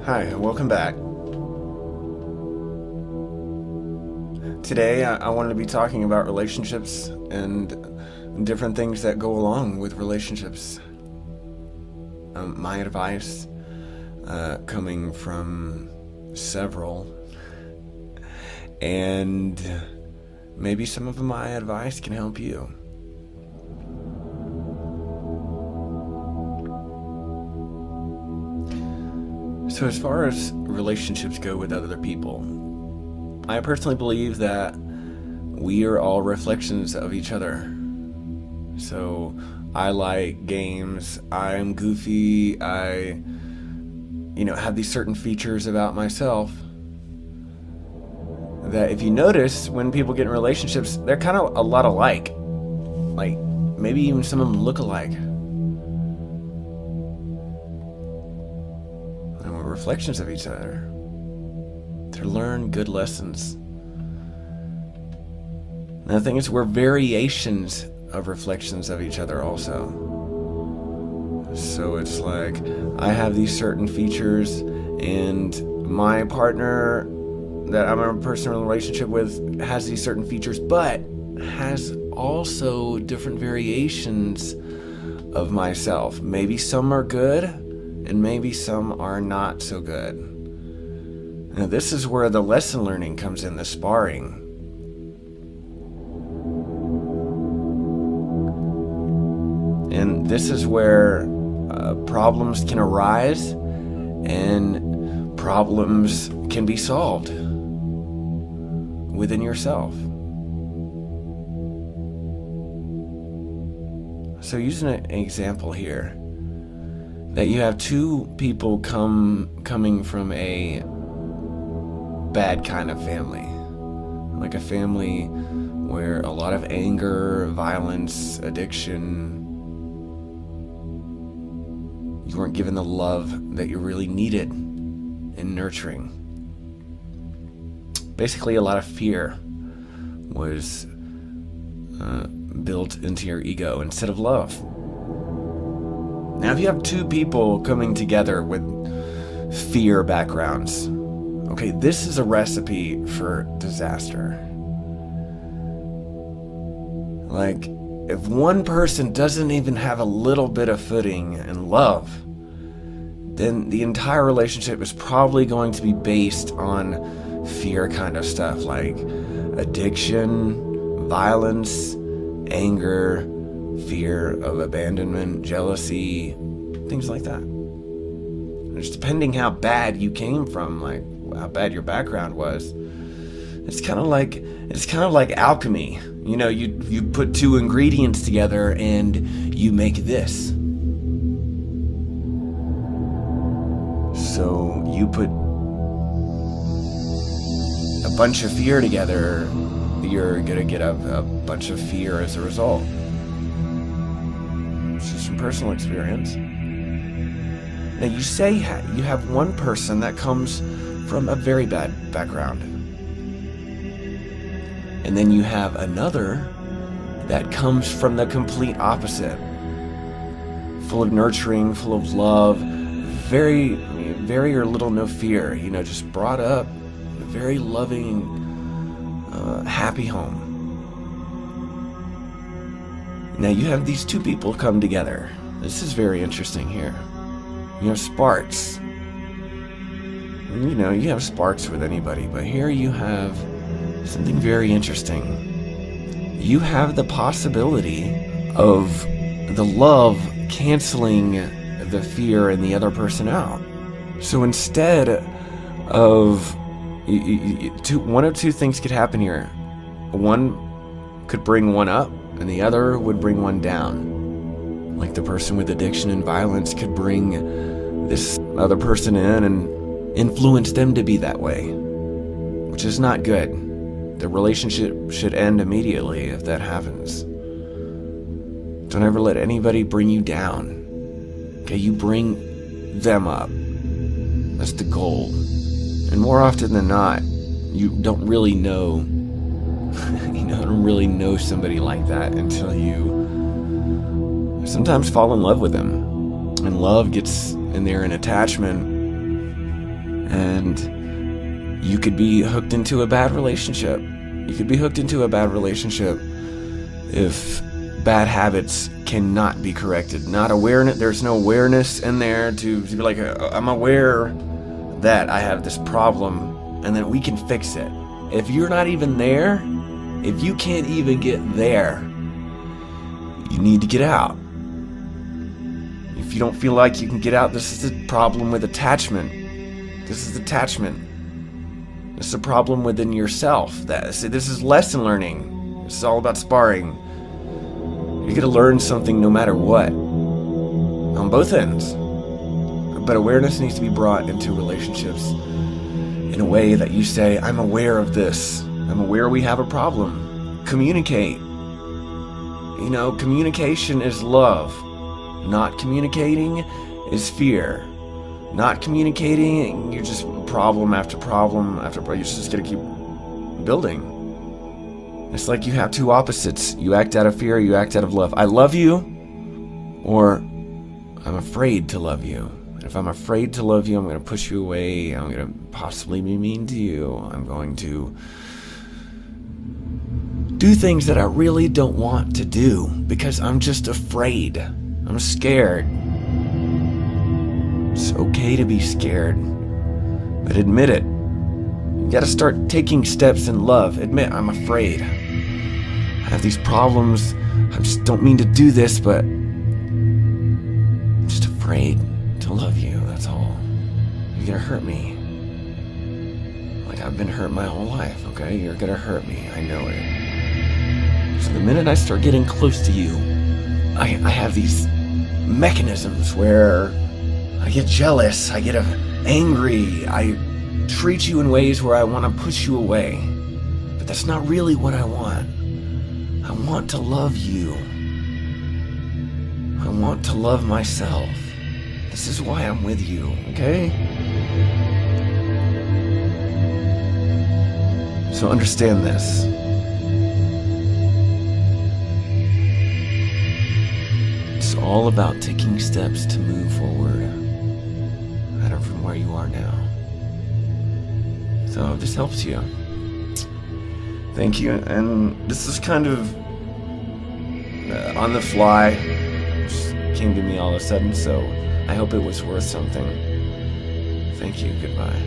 Hi, welcome back. Today, I wanted to be talking about relationships and different things that go along with relationships. My advice, coming from several, and maybe some of my advice can help you. So, as far as relationships go with other people, I personally believe that we are all reflections of each other. So, I like games, I'm goofy, I have these certain features about myself that if you notice when people get in relationships, they're kind of a lot alike. Like, maybe even some of them look alike. And we're reflections of each other to learn good lessons. And the thing is, we're variations of reflections of each other also. So it's like, I have these certain features, and my partner that I'm in a personal relationship with has these certain features, but has also different variations of myself. Maybe some are good, and maybe some are not so good. Now, this is where the lesson learning comes in, the sparring. And this is where problems can arise and problems can be solved within yourself. So using an example here, that you have two people coming from a bad kind of family, like a family where a lot of anger, violence, addiction, you weren't given the love that you really needed in nurturing. Basically, a lot of fear was built into your ego instead of love. Now, if you have two people coming together with fear backgrounds, okay, this is a recipe for disaster. Like, if one person doesn't even have a little bit of footing in love, then the entire relationship is probably going to be based on fear kind of stuff, like addiction, violence, anger, fear of abandonment, jealousy, things like that. And just depending how bad you came from, like how bad your background was, it's kind of like alchemy. You put two ingredients together and you make this. So you put a bunch of fear together, you're gonna get a bunch of fear as a result. It's just from personal experience. Now, you say you have one person that comes from a very bad background, and then you have another that comes from the complete opposite, full of nurturing, full of love, very or little no fear, just brought up in a very loving, happy home. Now you have these two people come together. This is very interesting here. You have sparks. And, you have sparks with anybody, but here you have something very interesting. You have the possibility of the love canceling the fear in the other person out. So instead of one of two things could happen here. One could bring one up, and the other would bring one down. Like the person with addiction and violence could bring this other person in and influence them to be that way, which is not good. The relationship should end immediately if that happens. Don't ever let anybody bring you down. Okay, you bring them up. That's the goal. And more often than not, you don't really know don't really know somebody like that until you sometimes fall in love with them. And love gets in there, an attachment And you could be hooked into a bad relationship. You could be hooked into a bad relationship if bad habits cannot be corrected. Not awareness. There's no awareness in there to be like, I'm aware that I have this problem, and then we can fix it. If you're not even there, if you can't even get there, you need to get out. If you don't feel like you can get out, this is the problem with attachment. This is attachment. This is a problem within yourself. This is lesson learning. This is all about sparring. You're gonna learn something no matter what, on both ends. But awareness needs to be brought into relationships in a way that you say, I'm aware of this. I'm aware we have a problem. Communicate. Communication is love. Not communicating is fear. Not communicating, you're just problem after problem after problem. You're just gonna keep building. It's like you have two opposites. You act out of fear, you act out of love. I love you, or I'm afraid to love you. And if I'm afraid to love you, I'm going to push you away. I'm going to possibly be mean to you. I'm going to do things that I really don't want to do because I'm just afraid. I'm scared. It's okay to be scared, but admit it. You got to start taking steps in love. Admit, I'm afraid. I have these problems. I just don't mean to do this, but I'm just afraid to love you, that's all. You're gonna hurt me. Like I've been hurt my whole life, okay? You're gonna hurt me, I know it. So the minute I start getting close to you, I have these mechanisms where I get jealous, I get angry, I treat you in ways where I want to push you away. But that's not really what I want. I want to love you. I want to love myself. This is why I'm with you, okay? So understand this. It's all about taking steps to move forward. From where you are now. So this helps you. Thank you. And this is kind of on the fly. Just came to me all of a sudden, so I hope it was worth something. Thank you. Goodbye.